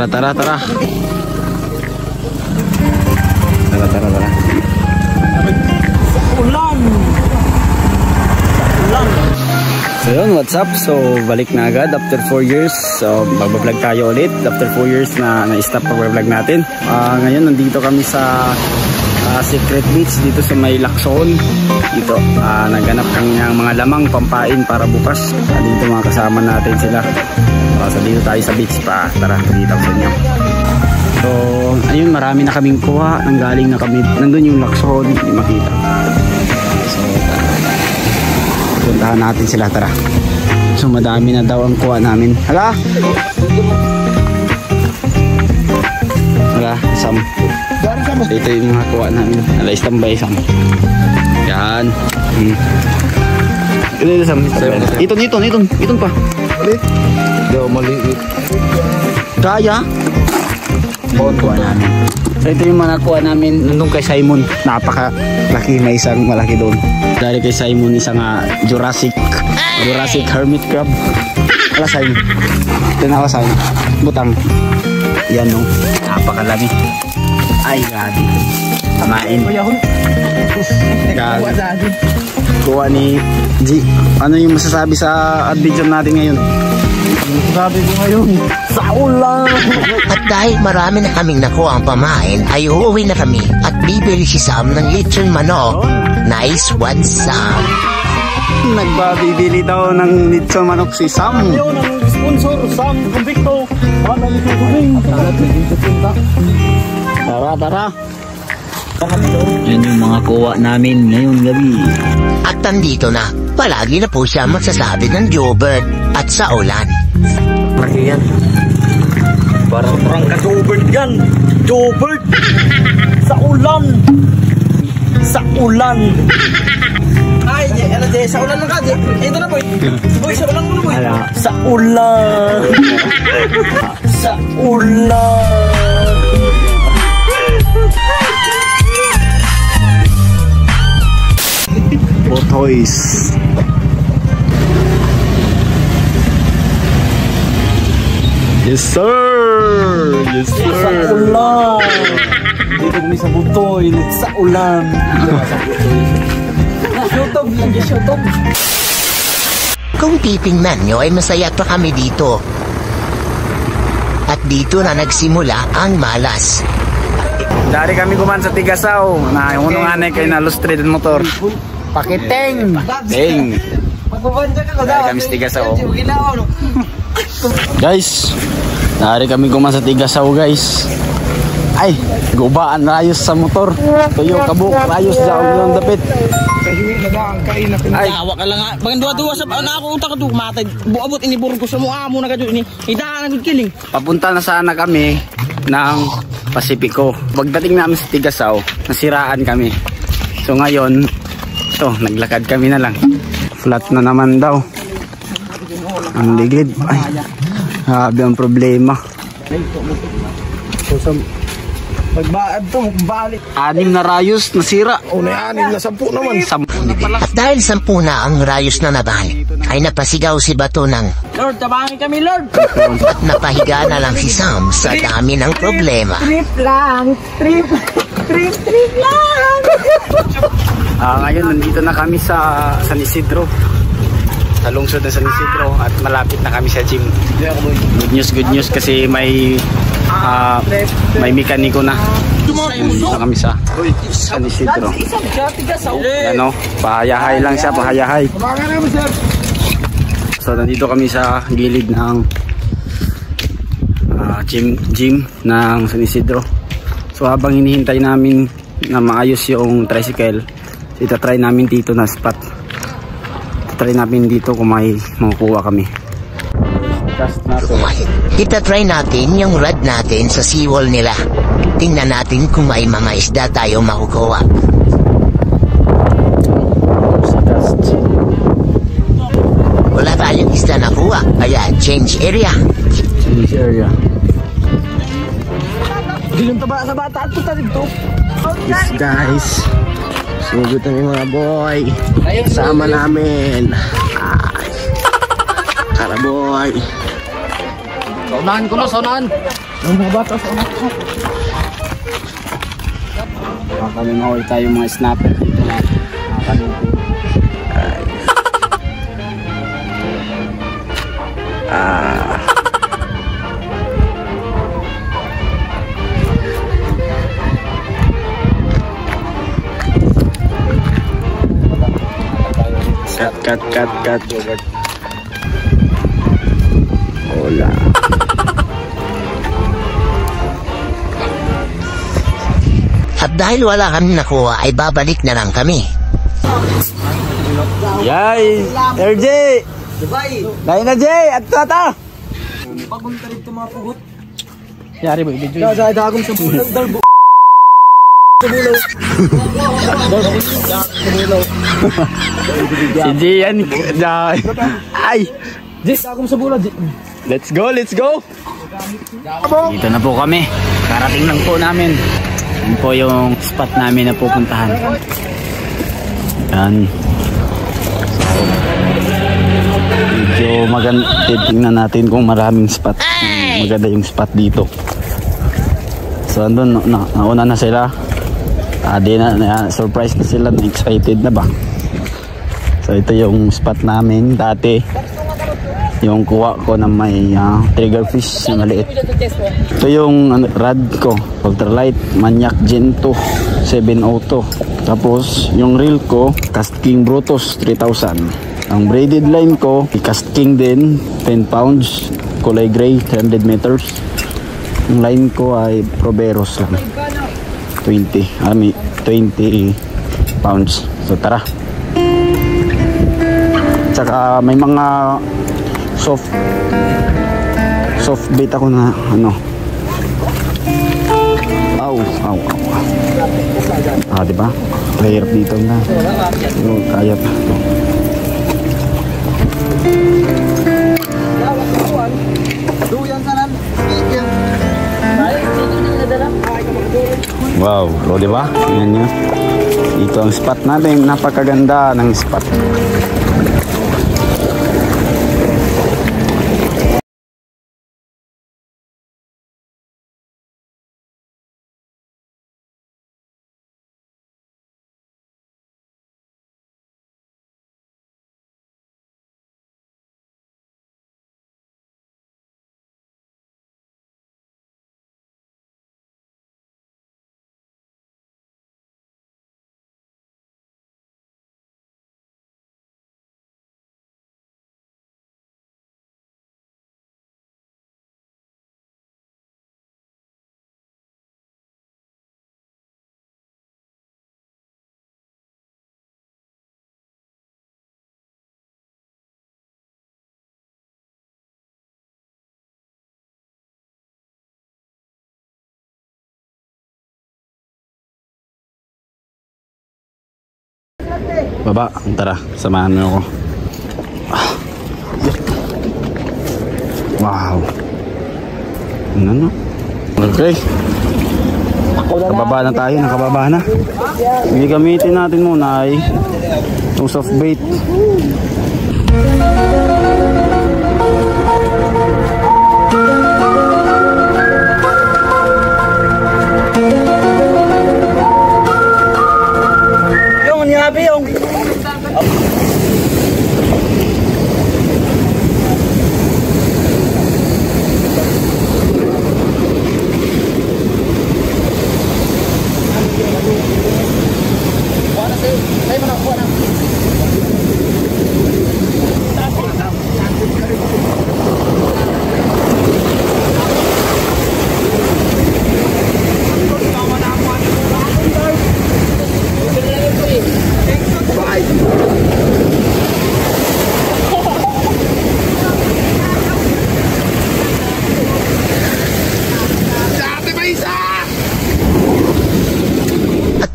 Tara, tara, tara. Tara, tara, tara. Ulan. Ulan. So yun, what's up? So balik na agad after 4 years. So magbablog tayo ulit after 4 years na na-stop pag-vlog natin. Ngayon nandito kami sa Secret Beach dito sa may Lacson. Dito naghanap kami ng mga lamang pampain para bukas. Dito mga kasama natin sila. So dito tayo sa beach pa. Tara, dito sa inyo. So ayun, marami na kaming kuha. Nanggaling na kami. Nandun yung Lacson, hindi makita. So puntahan natin sila, tara. So madami na daw ang kuha namin. Hala? Hala, Sam. So ito yung mga kuha namin. Hala, istambay, Sam. Yan. Ito, Sam. Itong pa. Hindi, maliit. Kaya? Kuha namin. So ito yung mga kuha namin nandun kay Simon. Napakalaki, may isang malaki doon. Dahil kay Simon isang Jurassic hermit crab. Wala Simon. Tinawa Simon. Butang. Yan no. Napakalami. Ay grabe. Tamain. Kuha ni G. Ano yung masasabi sa adventure natin ngayon? Sabi ko ngayon, sa ulan. At dahil marami na kaming nakuha ang pamain, ay uuwi na kami at bibili si Sam ng lechon manok. Nice one, Sam. Nagbabibili daw ng lechon manok si Sam. Ayaw ng sponsor, Sam Convicto. Para nito tubing. Tara, tara. Yan yung mga kuha namin ngayong gabi. At nandito na, palagi na po siya magsasabi ng Jobert at sa ulan. Laki yan. Parang ka-Jobert yan. Jobert. Sa ulan. Sa ulan. Ay, ano dyan? Sa ulan lang ka, dyan. Ito na, boy. Boy, sa ulan mo, boy. Sa ulan. Sa ulan. Botoys. Yes sir. Yes sir. Sa ulan. Dito kami sa Butoy. Sa ulan. YouTube lagi, YouTube. Kung titingnan nyo ay masaya pa kami dito. At dito na nagsimula ang malas. Dari kami kuman sa Tigasaw. Na yung unang anay kay na lustrade motor. Pakiteng. Deng. Dari kami sa Tigasaw. Guys, dari kami kuman sa Tigasaw guys. Ay, gubaan rayos sa motor. Tuyo kabuk rayos daw ng dapit. Ay, tawa ka lang nga. Bagan dua-dua sa na ako utak ko matay. Buabot inibur ko sa mua mo na kadyo ini. Idaan ang kiling. Papunta na sana kami ng Pasipiko. Pagdating namin sa Tigasaw, nasiraan kami. So ngayon, ito, naglakad kami na lang. Flat na naman daw. Ang ligid. Ay, habi ang problema. Pagbaad to, balik. 6 na rayos nasira. O na 6 na 10 naman. 10 na pala. At dahil 10 na ang rayos na naban, ay napasigaw si Bato ng Lord, tabangin kami, Lord. at napahiga na lang si Sam sa dami ng problema. Trip lang. Trip lang. Ngayon nandito na kami sa San Isidro. Sa lungsod ng San Isidro at malapit na kami sa gym. Good news kasi may mekaniko na. Nandito na kami sa San Isidro. Ano, pahayahay lang siya, pahayahay. So nandito kami sa gilid ng gym ng San Isidro. So habang hinihintay namin na maayos yung tricycle, itatry namin dito na spot. Try namin dito kung may makukuha kami. Itatry natin yung rod natin sa seawall nila. Tingnan natin kung may mga isda tayo makukuha. Wala tayong isda nakuha, kaya change area. Change area. Giling taba sa bata at puta dito. Yes guys, sugod na yung mga boy. Sama namin. Tara boy. Saunahan ko na, saunahan. Yung mga bata sa anak ko. Kami mahuli tayo mga snapper dito na nakakalupin. Cut. Hola. At dahil wala kami nakuha ay babalik na lang kami. Yay! RJ! Dahil na Jay! At tata! Pagong tarig ito mga pugot. Yari ba ibig Kaya dagong sa bulang dalbo. Si Gian. Ay! Jis, dagong sa bulang. Let's go! Dito na po kami. Karating lang po namin. Yan po yung spot namin na pupuntahan. Yan. Medyo maganda. Tingnan natin kung maraming spot. Maganda yung spot dito. So andun, nauna na sila. Surprise na sila. Excited na ba? So ito yung spot namin dati. Yung kuha ko na may triggerfish na maliit. Ito yung rod ko, ultralight Maniac Gen 2 702. Tapos yung reel ko, Cast King Brutus 3000. Ang braided line ko, Cast King din 10 pounds, kulay gray, 300 meters. Yung line ko ay Proveros lang, 20 pounds. So tara. Tsaka may mga soft bait ako na diba? Mahirap dito na. Kaya pa. Wow, lo diba? Yan yun. Ito ang spot natin. Napakaganda ng spot. Baba, tara, samahan mo ako. Wow. Ano? Okay. Nakababa na tayo, nakababa na. Hindi gamitin natin muna ay itong soft bait. Yung nyabi yung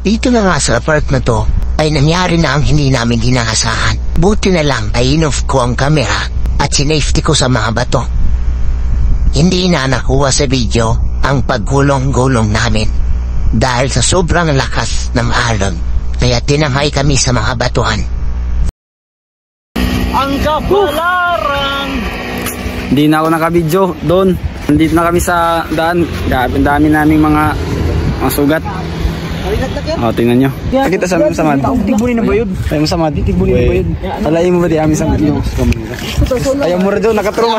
Dito na nga sa part na to ay nangyari na ang hindi namin inaasahan. Buti na lang ay in-off ko ang camera at sinafety ko sa mga bato. Hindi na nakuha sa video ang paggulong-gulong namin dahil sa sobrang lakas ng alon, kaya tinangay kami sa mga batuhan. ang kapalaran. Hindi na ako nakabidyo doon. Nandito na kami sa daan. Ang dami naming mga sugat. O, tingnan nyo. Nakita sa amin samad. Tigbunin na ba yun? Ayaw mo samad. Tigbunin na ba yun? Alayin mo ba di amin samad? Ayaw mo rin doon. Nakatruma.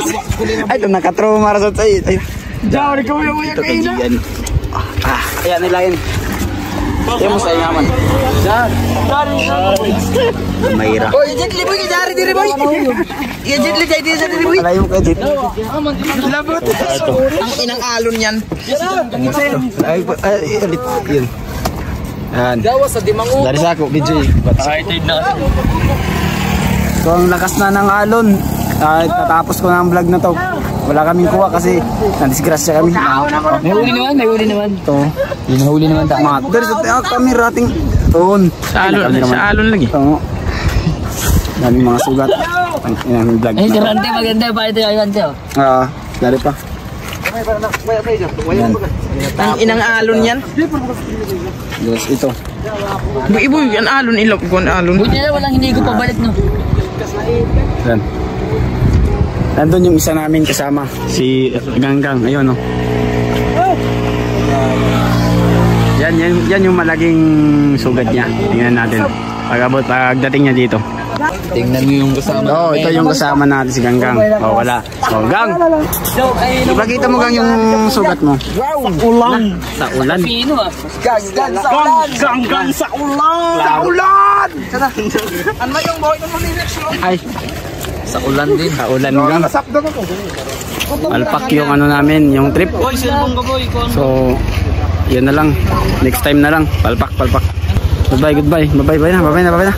Ay, ito nakatruma rin sa iyo. Diyan, ikaw yung mga kainan. Ayan, nilayin. Ayaw mo sa iyo naman. Mahira. Oh, ijitli boy, dari diri boy. Ijitli kay diri sa diri boy. Alayin mo kayo dito. Labot. Ang inang alon yan. Ay, ulit. Yun. Ayan. Dawa sa dimango. Dari sa ako, BJ. Excited na. So, ang lakas na ng alon. Tatapos ko na ang vlog na to. Wala kaming kuha kasi nadisgrasya kami. May huli naman, may huli naman. Ito. Hinahuli naman tayo. Matter sa kami rating doon. Sa alon lagi. Ito. Daming mga sugat. Ang vlog. Ay, garante maganda pa ito yung garante. Dari pa. Ang inang alon yan. Yes, ito. Ibo, yan alon, ilog ko alon. Buti na walang hindi ko pabalik no. Yan. Nandun yung isa namin kasama, si Ganggang. Ayun, no. Yan yung malaging sugat niya. Tingnan natin. Pagdating niya dito. Tingnan mo yung kasama. Oh, ito yung kasama natin si Ganggang. Oh, wala. Oh, Gang. Ipakita mo Gang yung sugat mo. Wow, ulan. Sa ulan. Pino ah. Ganggang sa ulan. Ganggang sa ulan. Sa ulan. Ano yung boy ng direksyon? Ay, sa ulan din. sa ulan Gang. Alpak yung ano namin, yung trip. Boy, silbong ka boy. So, yun na lang. Next time na lang. Palpak. Goodbye. Bye na.